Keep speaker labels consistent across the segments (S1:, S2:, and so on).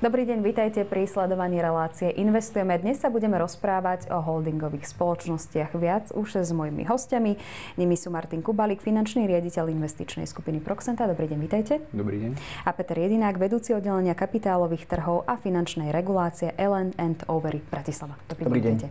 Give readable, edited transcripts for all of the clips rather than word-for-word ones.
S1: Dobrý deň, vítajte pri sledovaní relácie Investujeme. Dnes sa budeme rozprávať o holdingových spoločnostiach viac už s mojimi hostiami. Nimi sú Martin Kubalik, finančný riaditeľ investičnej skupiny Proxenta. Dobrý deň, vítajte.
S2: Dobrý deň.
S1: A Peter Jedinák, vedúci oddelenia kapitálových trhov a finančnej regulácie Ellen & Overy Bratislava.
S2: Dobrý deň.
S1: Vítajte.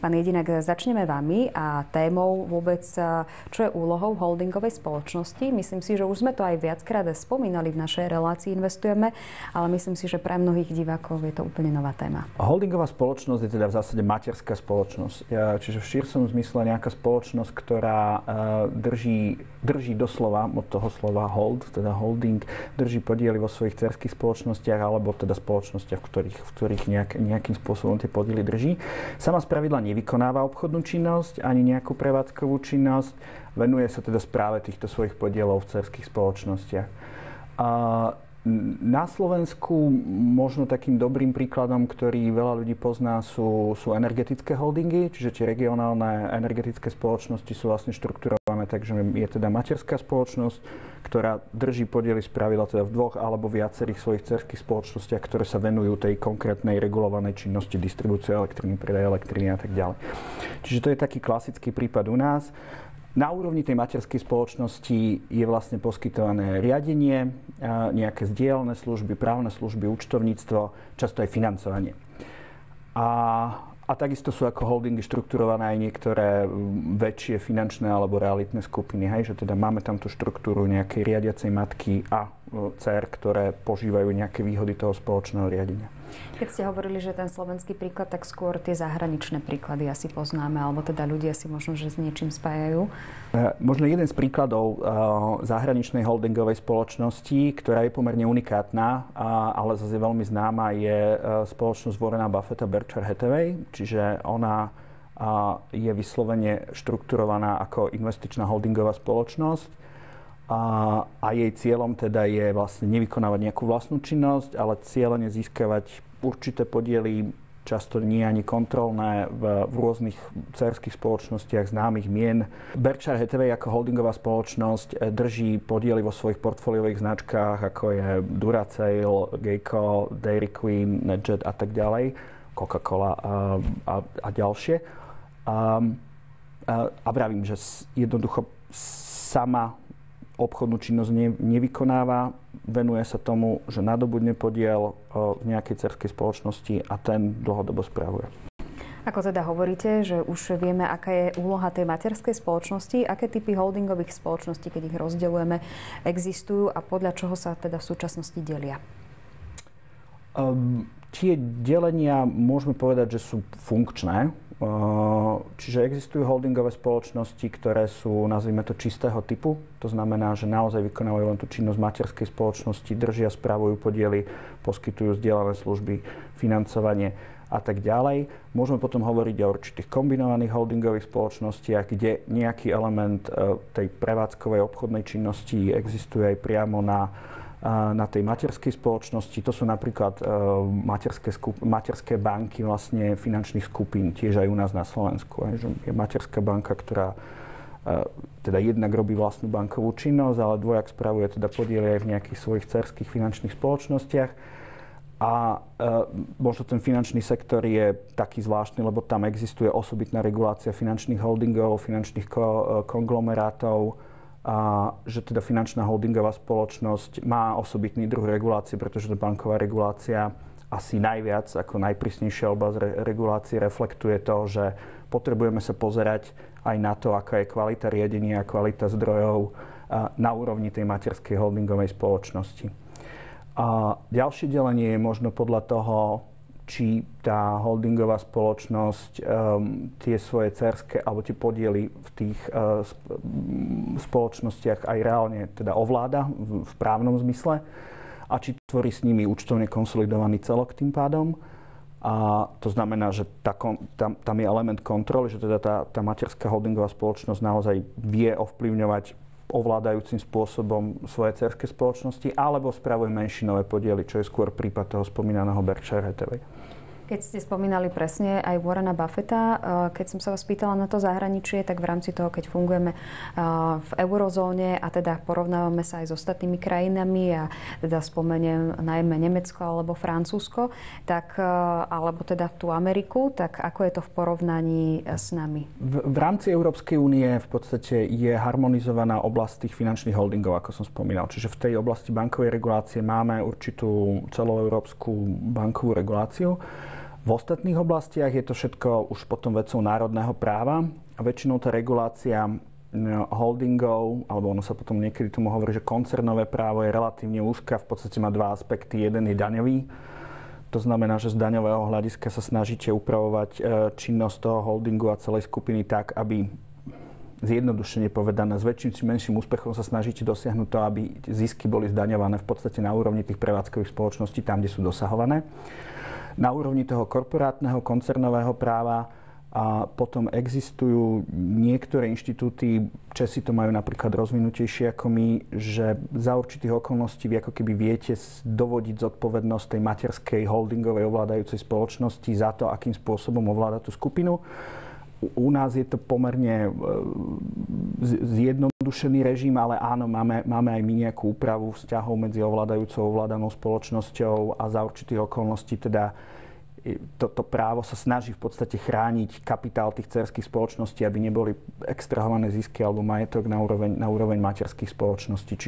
S1: Pán Jedinák, začneme vami a témou vôbec, čo je úlohou holdingovej spoločnosti. Myslím si, že už sme to aj viackrát spomínali v našej relácii Investujeme, ale myslím si, že pre mnohých divákov je to úplne nová téma.
S2: Holdingová spoločnosť je teda v zásade materská spoločnosť. Čiže v širšom zmysle nejaká spoločnosť, ktorá drží doslova od toho slova hold, teda holding, drží podiely vo svojich dcerských spoločnostiach alebo teda spoločnostiach, v ktorých nejakým spôsobom tie podiely drží. Sama spravidla nevykonáva obchodnú činnosť ani nejakú prevádzkovú činnosť. Venuje sa teda správe týchto svojich podielov v dcerských spoločnostiach. Na Slovensku možno takým dobrým príkladom, ktorý veľa ľudí pozná, sú energetické holdingy, čiže tie regionálne energetické spoločnosti sú vlastne štrukturované, takže je teda materská spoločnosť, ktorá drží podiely spravidla teda v dvoch alebo viacerých svojich dcerských spoločnostiach, ktoré sa venujú tej konkrétnej regulovanej činnosti, distribúcie elektriny, predaj elektriny a tak ďalej. Čiže to je taký klasický prípad u nás. Na úrovni tej materskej spoločnosti je vlastne poskytované riadenie, nejaké zdieľané služby, právne služby, účtovníctvo, často aj financovanie. A takisto sú ako holdingy štrukturované aj niektoré väčšie finančné alebo realitné skupiny. Hej, že teda máme tam tú štruktúru nejakej riadiacej matky a dcer, ktoré požívajú nejaké výhody toho spoločného riadenia.
S1: Keď ste hovorili, že ten slovenský príklad, tak skôr tie zahraničné príklady asi poznáme, alebo teda ľudia si možno, že s niečím spájajú.
S2: Možno jeden z príkladov zahraničnej holdingovej spoločnosti, ktorá je pomerne unikátna, ale zase veľmi známa, je spoločnosť Warrena Buffetta Berkshire Hathaway, čiže ona je vyslovene štrukturovaná ako investičná holdingová spoločnosť. A jej cieľom teda je vlastne nevykonávať nejakú vlastnú činnosť, ale cieľene získavať určité podiely, často nie ani kontrolné, v rôznych dcerských spoločnostiach známych mien. Berkshire Hathaway ako holdingová spoločnosť drží podiely vo svojich portfóliových značkách, ako je Duracell, Geico, Dairy Queen, NetJet a tak ďalej, Coca-Cola a ďalšie. A vravím, že jednoducho sama obchodnú činnosť nevykonáva, venuje sa tomu, že nadobudne podiel v nejakej dcerskej spoločnosti a ten dlhodobo spravuje.
S1: Ako teda hovoríte, že už vieme, aká je úloha tej materskej spoločnosti, aké typy holdingových spoločností, keď ich rozdeľujeme, existujú a podľa čoho sa teda v súčasnosti delia?
S2: Tie delenia môžeme povedať, že sú funkčné. Čiže existujú holdingové spoločnosti, ktoré sú, nazvime to, čistého typu. To znamená, že naozaj vykonávajú len tú činnosť materskej spoločnosti, držia, spravujú podiely, poskytujú zdieľané služby, financovanie a tak ďalej. Môžeme potom hovoriť o určitých kombinovaných holdingových spoločnostiach, kde nejaký element tej prevádzkovej obchodnej činnosti existuje aj priamo na tej materskej spoločnosti. To sú napríklad materské banky vlastne finančných skupín, tiež aj u nás na Slovensku. Je materská banka, ktorá teda jednak robí vlastnú bankovú činnosť, ale dvojak spravuje teda podiely aj v nejakých svojich dcerských finančných spoločnostiach. A možno ten finančný sektor je taký zvláštny, lebo tam existuje osobitná regulácia finančných holdingov, finančných konglomerátov, a že teda finančná holdingová spoločnosť má osobitný druh regulácie, pretože tá banková regulácia asi najviac, ako najprísnejšia oblasť regulácie reflektuje to, že potrebujeme sa pozerať aj na to, aká je kvalita riadenia a kvalita zdrojov na úrovni tej materskej holdingovej spoločnosti. A ďalšie delenie je možno podľa toho, či tá holdingová spoločnosť tie svoje dcerské alebo tie podiely v tých spoločnostiach aj reálne teda ovláda v právnom zmysle a či tvorí s nimi účtovne konsolidovaný celok tým pádom. A to znamená, že tam je element kontroly, že teda tá materská holdingová spoločnosť naozaj vie ovplyvňovať ovládajúcim spôsobom svoje dcerské spoločnosti alebo spravuje menšinové podiely, čo je skôr prípad toho spomínaného Berkshire Hathaway.
S1: Keď ste spomínali presne aj Warrena Buffetta, keď som sa vás pýtala na to zahraničie, tak v rámci toho, keď fungujeme v eurozóne a teda porovnávame sa aj s ostatnými krajinami a teda spomeniem najmä Nemecko alebo Francúzsko, tak, alebo teda tú Ameriku, tak ako je to v porovnaní s nami?
S2: V rámci Európskej únie v podstate je harmonizovaná oblasť tých finančných holdingov, ako som spomínal. Čiže v tej oblasti bankovej regulácie máme určitú celoeurópsku bankovú reguláciu. V ostatných oblastiach je to všetko už potom vecou národného práva a väčšinou tá regulácia holdingov, alebo ono sa potom niekedy tomu hovorí, že koncernové právo je relatívne úzka, v podstate má dva aspekty. Jeden je daňový, to znamená, že z daňového hľadiska sa snažíte upravovať činnosť toho holdingu a celej skupiny tak, aby zjednodušene povedané, s väčším či menším úspechom sa snažíte dosiahnuť to, aby zisky boli zdaňované v podstate na úrovni tých prevádzkových spoločností, tam, kde sú dosahované. Na úrovni toho korporátneho koncernového práva a potom existujú niektoré inštitúty, Česi to majú napríklad rozvinutejšie ako my, že za určitých okolností vy ako keby viete dovodiť zodpovednosť tej materskej holdingovej ovládajúcej spoločnosti za to, akým spôsobom ovláda tú skupinu. U nás je to pomerne zjednodušený režim, ale áno, máme aj my nejakú úpravu vzťahov medzi ovládajúcou a ovládanou spoločnosťou a za určitých okolností teda toto právo sa snaží v podstate chrániť kapitál tých dcérskych spoločností, aby neboli extrahované zisky alebo majetok na úroveň materských spoločností.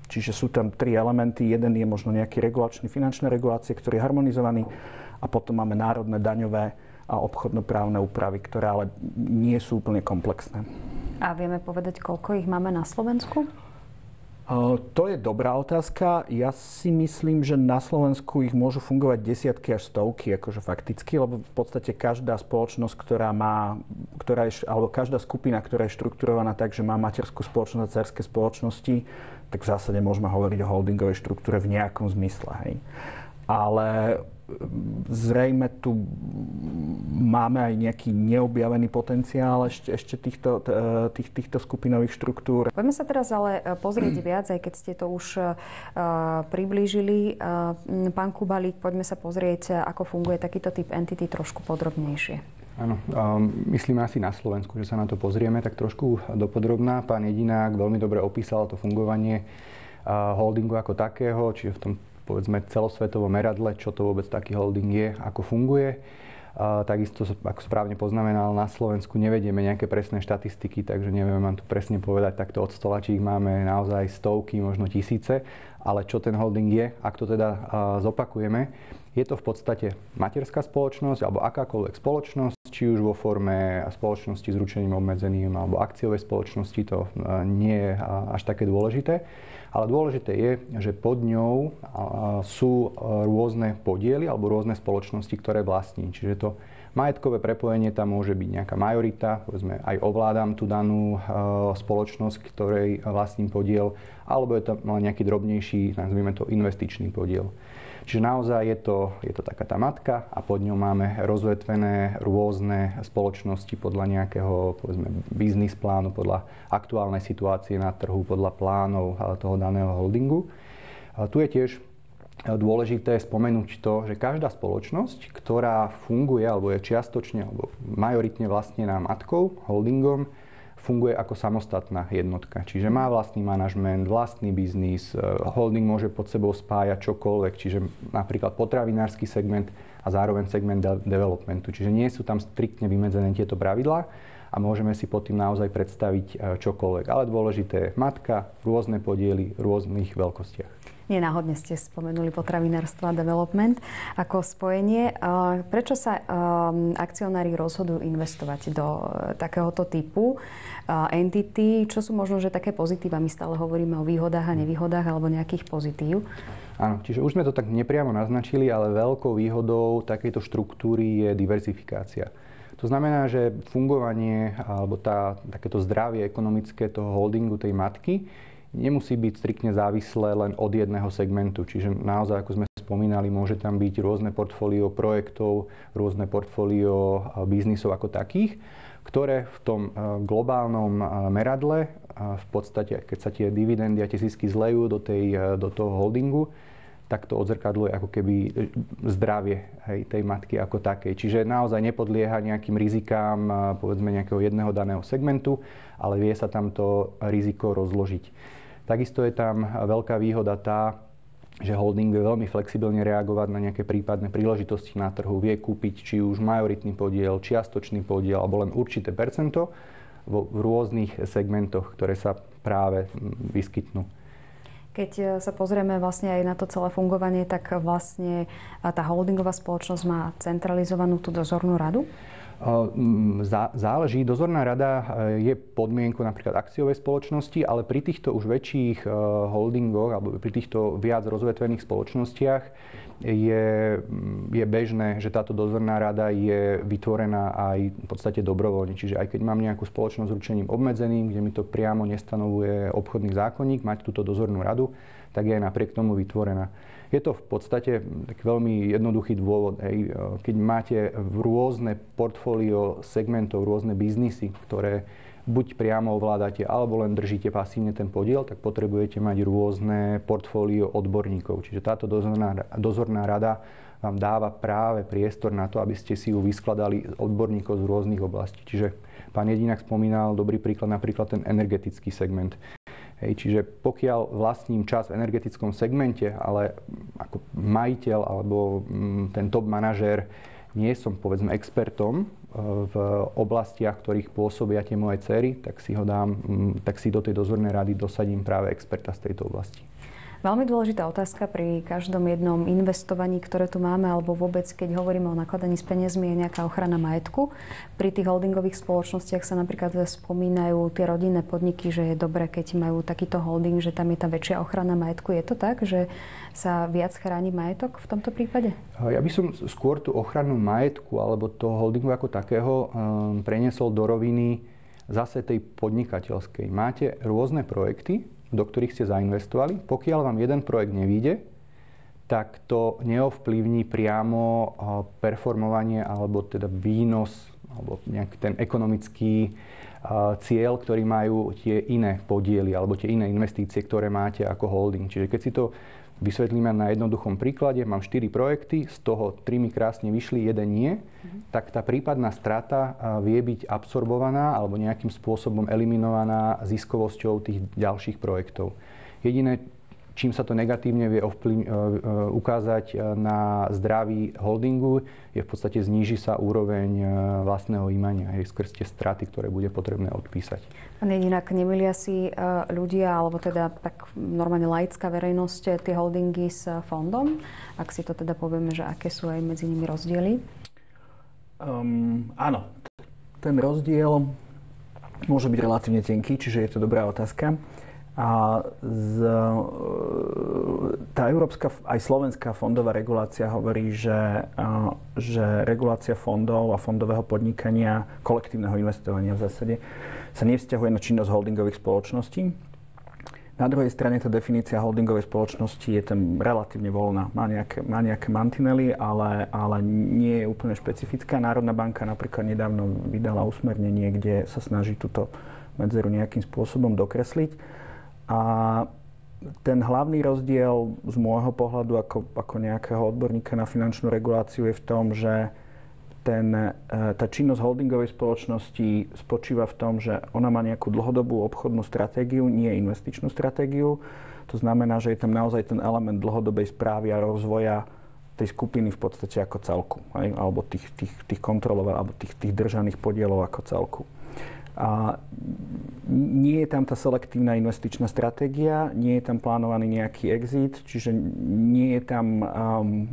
S2: Čiže sú tam tri elementy. Jeden je možno nejaký regulačný, finančné regulácie, ktorý je harmonizovaný a potom máme národné daňové a obchodnoprávne úpravy, ktoré ale nie sú úplne komplexné.
S1: A vieme povedať, koľko ich máme na Slovensku?
S2: To je dobrá otázka. Ja si myslím, že na Slovensku ich môžu fungovať desiatky až stovky, akože fakticky, lebo v podstate každá spoločnosť, alebo každá skupina, ktorá je štrukturovaná tak, že má materskú spoločnosť a dcérske spoločnosti, tak v zásade môžeme hovoriť o holdingovej štruktúre v nejakom zmysle. Hej. Ale zrejme tu máme aj nejaký neobjavený potenciál ešte týchto skupinových štruktúr.
S1: Poďme sa teraz ale pozrieť viac, aj keď ste to už priblížili. Pán Kubalík, poďme sa pozrieť, ako funguje takýto typ entity trošku podrobnejšie.
S3: Áno, myslím asi na Slovensku, že sa na to pozrieme tak trošku dopodrobná. Pán Jedinák veľmi dobre opísal to fungovanie holdingu ako takého, čiže v tom povedzme celosvetovom meradle, čo to vôbec taký holding je, ako funguje. Takisto, ako správne poznamenal, na Slovensku nevedieme nejaké presné štatistiky, takže nevieme vám tu presne povedať takto od stola, či ich máme naozaj stovky, možno tisíce. Ale čo ten holding je, ak to teda zopakujeme, je to v podstate materská spoločnosť alebo akákoľvek spoločnosť, či už vo forme spoločnosti s ručením obmedzeným alebo akciovej spoločnosti, to nie je až také dôležité. Ale dôležité je, že pod ňou sú rôzne podiely alebo rôzne spoločnosti, ktoré vlastní. Čiže to majetkové prepojenie tam môže byť nejaká majorita, povedzme aj ovládam tú danú spoločnosť, ktorej vlastním podiel, alebo je to nejaký drobnejší, nazvime to investičný podiel. Čiže naozaj je to taká tá matka a pod ňou máme rozvetvené rôzne spoločnosti podľa nejakého, povedzme, biznis plánu, podľa aktuálnej situácie na trhu, podľa plánov toho daného holdingu. Tu je tiež dôležité spomenúť to, že každá spoločnosť, ktorá funguje alebo je čiastočne alebo majoritne vlastnená matkou, holdingom, funguje ako samostatná jednotka. Čiže má vlastný manažment, vlastný biznis, holding môže pod sebou spájať čokoľvek, čiže napríklad potravinársky segment a zároveň segment developmentu. Čiže nie sú tam striktne vymedzené tieto pravidlá a môžeme si pod tým naozaj predstaviť čokoľvek. Ale dôležité je matka, rôzne podiely v rôznych veľkostiach.
S1: Nenáhodne ste spomenuli potravinárstvo a development ako spojenie. Prečo sa akcionári rozhodujú investovať do takéhoto typu entity? Čo sú možno, že také pozitíva? My stále hovoríme o výhodách a nevýhodách alebo nejakých pozitív.
S3: Áno, čiže už sme to tak nepriamo naznačili, ale veľkou výhodou takejto štruktúry je diverzifikácia. To znamená, že fungovanie alebo takéto zdravie ekonomické toho holdingu, tej matky, nemusí byť striktne závislé len od jedného segmentu. Čiže naozaj, ako sme spomínali, môže tam byť rôzne portfólio projektov, rôzne portfólio biznisov ako takých, ktoré v tom globálnom meradle v podstate, keď sa tie dividendy a tie zisky zlejú do toho holdingu, tak to odzrkadluje ako keby zdravie, hej, tej matky ako takej. Čiže naozaj nepodlieha nejakým rizikám, povedzme nejakého jedného daného segmentu, ale vie sa tam to riziko rozložiť. Takisto je tam veľká výhoda tá, že holding vie veľmi flexibilne reagovať na nejaké prípadné príležitosti na trhu. Vie kúpiť či už majoritný podiel, čiastočný podiel alebo len určité percento v rôznych segmentoch, ktoré sa práve vyskytnú.
S1: Keď sa pozrieme vlastne aj na to celé fungovanie, tak vlastne tá holdingová spoločnosť má centralizovanú tú dozornú radu? Záleží.
S3: Dozorná rada je podmienkou napríklad akciovej spoločnosti, ale pri týchto už väčších holdingoch alebo pri týchto viac rozvetvených spoločnostiach je bežné, že táto dozorná rada je vytvorená aj v podstate dobrovoľne. Čiže aj keď mám nejakú spoločnosť s ručením obmedzeným, kde mi to priamo nestanovuje obchodný zákonník, mať túto dozornú radu, tak je aj napriek tomu vytvorená. Je to v podstate tak veľmi jednoduchý dôvod. Keď máte rôzne portfólio segmentov, rôzne biznisy, ktoré buď priamo ovládate, alebo len držíte pasívne ten podiel, tak potrebujete mať rôzne portfólio odborníkov. Čiže táto dozorná rada vám dáva práve priestor na to, aby ste si ju vyskladali odborníkov z rôznych oblastí. Čiže pán Jedinak spomínal dobrý príklad, napríklad ten energetický segment. Čiže pokiaľ vlastním čas v energetickom segmente, ale ako majiteľ alebo ten top manažér nie som, povedzme, expertom v oblastiach, ktorých pôsobia tie moje dcery, tak si do tej dozornej rady dosadím práve experta z tejto oblasti.
S1: Veľmi dôležitá otázka pri každom jednom investovaní, ktoré tu máme, alebo vôbec, keď hovoríme o nakladaní s peniazmi, je nejaká ochrana majetku. Pri tých holdingových spoločnostiach sa napríklad spomínajú tie rodinné podniky, že je dobre, keď majú takýto holding, že tam je tá väčšia ochrana majetku. Je to tak, že sa viac chráni majetok v tomto prípade? Ja
S3: by som skôr tú ochranu majetku alebo toho holdingu ako takého preniesol do roviny zase tej podnikateľskej. Máte rôzne projekty, do ktorých ste zainvestovali. Pokiaľ vám jeden projekt nevyjde, tak to neovplyvní priamo performovanie alebo teda výnos alebo nejaký ten ekonomický cieľ, ktorý majú tie iné podiely alebo tie iné investície, ktoré máte ako holding. Čiže keď si to vysvetlíme na jednoduchom príklade, mám 4 projekty, z toho 3 mi krásne vyšli, jeden nie, tak tá prípadná strata vie byť absorbovaná alebo nejakým spôsobom eliminovaná ziskovosťou tých ďalších projektov. Jediné, čím sa to negatívne vie ukázať na zdraví holdingu, je v podstate zníži sa úroveň vlastného imania, skrz tie straty, ktoré bude potrebné odpísať.
S1: Pán Jedinak, nemýlia si ľudia, alebo teda tak normálne laická verejnosť, tie holdingy s fondom? Ak si to teda povieme, že aké sú aj medzi nimi rozdiely?
S2: Áno, ten rozdiel môže byť relatívne tenký, čiže je to dobrá otázka. A tá európska, aj slovenská fondová regulácia hovorí, že regulácia fondov a fondového podnikania, kolektívneho investovania v zásade, sa nevzťahuje na činnosť holdingových spoločností. Na druhej strane tá definícia holdingovej spoločnosti je tam relatívne voľná. Má nejaké mantinely, ale nie je úplne špecifická. Národná banka napríklad nedávno vydala usmernenie, kde sa snaží túto medzeru nejakým spôsobom dokresliť. A ten hlavný rozdiel z môjho pohľadu ako nejakého odborníka na finančnú reguláciu je v tom, že tá činnosť holdingovej spoločnosti spočíva v tom, že ona má nejakú dlhodobú obchodnú stratégiu, nie investičnú stratégiu. To znamená, že je tam naozaj ten element dlhodobej správy a rozvoja tej skupiny v podstate ako celku, alebo tých kontrolov, alebo tých držaných podielov ako celku. A nie je tam tá selektívna investičná stratégia, nie je tam plánovaný nejaký exit, čiže nie je tam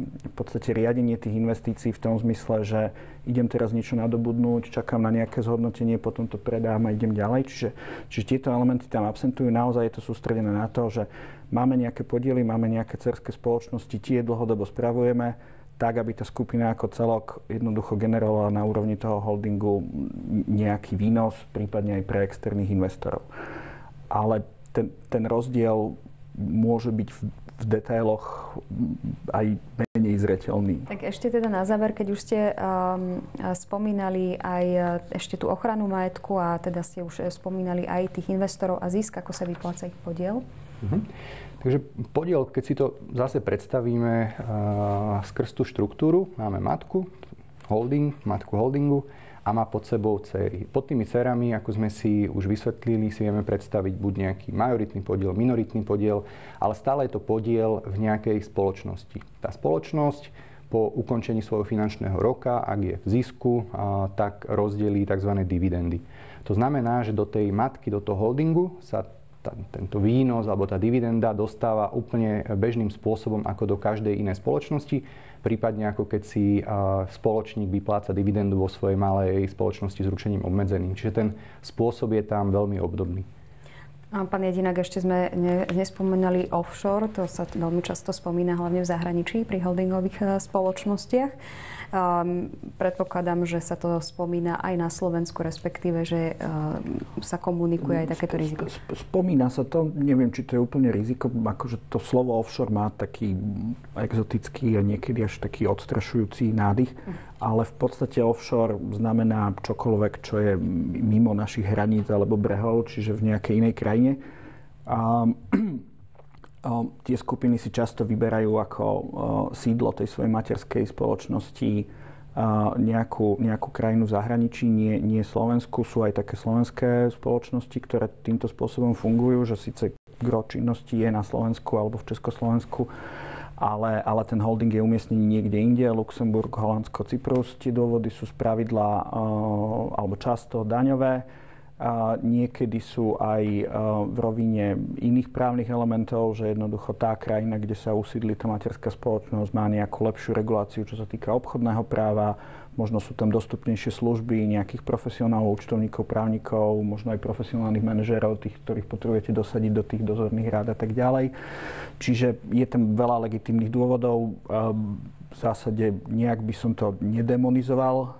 S2: v podstate riadenie tých investícií v tom zmysle, že idem teraz niečo nadobudnúť, čakám na nejaké zhodnotenie, potom to predám a idem ďalej. Čiže tieto elementy tam absentujú. Naozaj je to sústredené na to, že máme nejaké podiely, máme nejaké dcerské spoločnosti, tie dlhodobo spravujeme, tak, aby tá skupina ako celok jednoducho generovala na úrovni toho holdingu nejaký výnos, prípadne aj pre externých investorov. Ale ten rozdiel môže byť v detailoch aj menej zreteľný.
S1: Tak ešte teda na záver, keď už ste spomínali aj ešte tú ochranu majetku a teda ste už spomínali aj tých investorov a zisk, ako sa vypláca ich podiel?
S3: Takže podiel, keď si to zase predstavíme skrz tú štruktúru, máme matku holdingu a má pod sebou dcery. Pod tými dcerami, ako sme si už vysvetlili, si vieme predstaviť buď nejaký majoritný podiel, minoritný podiel, ale stále je to podiel v nejakej spoločnosti. Tá spoločnosť po ukončení svojho finančného roka, ak je v zisku, tak rozdelí tzv. Dividendy. To znamená, že do tej matky, do toho holdingu sa tento výnos alebo tá dividenda dostáva úplne bežným spôsobom ako do každej inej spoločnosti, prípadne ako keď si spoločník vypláca dividendu vo svojej malej spoločnosti s ručením obmedzeným. Čiže ten spôsob je tam veľmi obdobný.
S1: A pán Jedinak, ešte sme nespomenali offshore, to sa veľmi často spomína hlavne v zahraničí pri holdingových spoločnostiach. Predpokladám, že sa to spomína aj na Slovensku, respektíve, že sa komunikuje aj takéto riziko.
S2: Spomína sa to, neviem, či to je úplne riziko, akože to slovo offshore má taký exotický a niekedy až taký odstrašujúci nádych, ale v podstate offshore znamená čokoľvek, čo je mimo našich hraníc alebo brehov, čiže v nejakej inej krajine. Tie skupiny si často vyberajú ako sídlo tej svojej materskej spoločnosti nejakú krajinu v zahraničí, nie Slovensku. Sú aj také slovenské spoločnosti, ktoré týmto spôsobom fungujú, že síce gro činnosti je na Slovensku alebo v Československu, ale ten holding je umiestnený niekde inde, Luxemburg, Holandsko, Cyprus. Tie dôvody sú spravidla alebo často daňové. Niekedy sú aj v rovine iných právnych elementov, že jednoducho tá krajina, kde sa usídli tá materská spoločnosť, má nejakú lepšiu reguláciu, čo sa týka obchodného práva. Možno sú tam dostupnejšie služby nejakých profesionálov, účtovníkov, právnikov, možno aj profesionálnych manažérov, tých, ktorých potrebujete dosadiť do tých dozorných rád a tak ďalej. Čiže je tam veľa legitímnych dôvodov. V zásade nejak by som to nedemonizoval.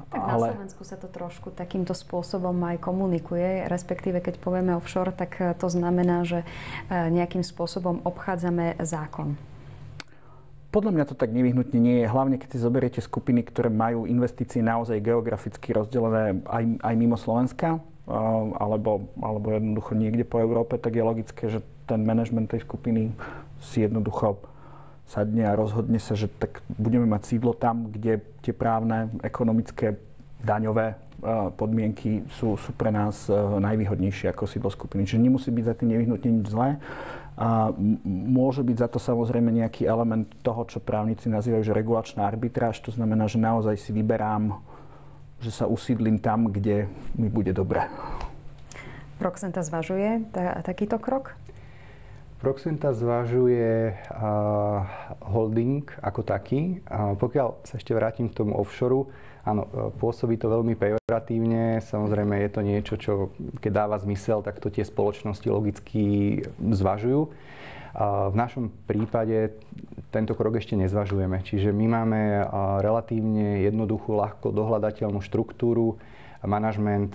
S1: Tak na Slovensku sa to trošku takýmto spôsobom aj komunikuje, respektíve keď povieme offshore, tak to znamená, že nejakým spôsobom obchádzame zákon.
S2: Podľa mňa to tak nevyhnutne nie je. Hlavne, keď si zoberiete skupiny, ktoré majú investície naozaj geograficky rozdelené aj mimo Slovenska, alebo jednoducho niekde po Európe, tak je logické, že ten manažment tej skupiny si jednoducho sadne a rozhodne sa, že tak budeme mať sídlo tam, kde tie právne, ekonomické, daňové podmienky sú pre nás najvýhodnejšie ako sídlo skupiny. Čiže nemusí byť za tým nevyhnutne nič zlé. A môže byť za to samozrejme nejaký element toho, čo právnici nazývajú, že regulačná arbitráž. To znamená, že naozaj si vyberám, že sa usídlim tam, kde mi bude dobre.
S1: Proxenta zvažuje takýto krok?
S3: Proxenta zvažuje holding ako taký. Pokiaľ sa ešte vrátim k tomu offshore, áno, pôsobí to veľmi pejoratívne. Samozrejme je to niečo, čo keď dáva zmysel, tak to tie spoločnosti logicky zvažujú. V našom prípade tento krok ešte nezvažujeme. Čiže my máme relatívne jednoduchú, ľahko dohľadateľnú štruktúru. Manažment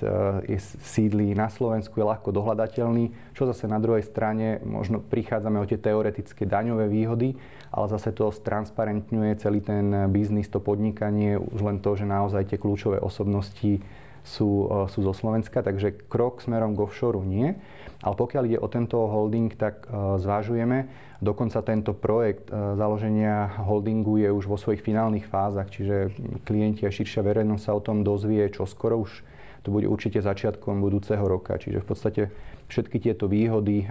S3: sídlí na Slovensku, je ľahko dohľadateľný, čo zase na druhej strane možno prichádzame o tie teoretické daňové výhody, ale zase to stransparentňuje celý ten biznis, to podnikanie, už len to, že naozaj tie kľúčové osobnosti sú zo Slovenska, takže krok smerom k offshore nie. Ale pokiaľ ide o tento holding, tak zvážujeme. Dokonca tento projekt založenia holdingu je už vo svojich finálnych fázach, čiže klienti a širšia verejnosť sa o tom dozvie čoskoro, už to bude určite začiatkom budúceho roka. Čiže v podstate všetky tieto výhody,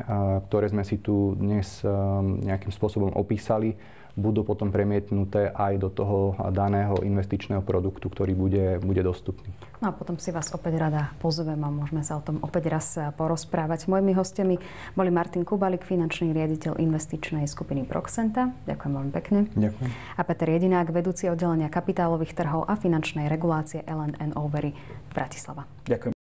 S3: ktoré sme si tu dnes nejakým spôsobom opísali, budú potom premietnuté aj do toho daného investičného produktu, ktorý bude dostupný.
S1: No a potom si vás opäť rada pozvem a môžeme sa o tom opäť raz porozprávať. Mojimi hostiami boli Martin Kubalik, finančný riaditeľ investičnej skupiny Proxenta. Ďakujem veľmi pekne.
S3: Ďakujem.
S1: A Peter Jedinák, vedúci oddelenia kapitálových trhov a finančnej regulácie L&N Overy Bratislava.
S2: Ďakujem.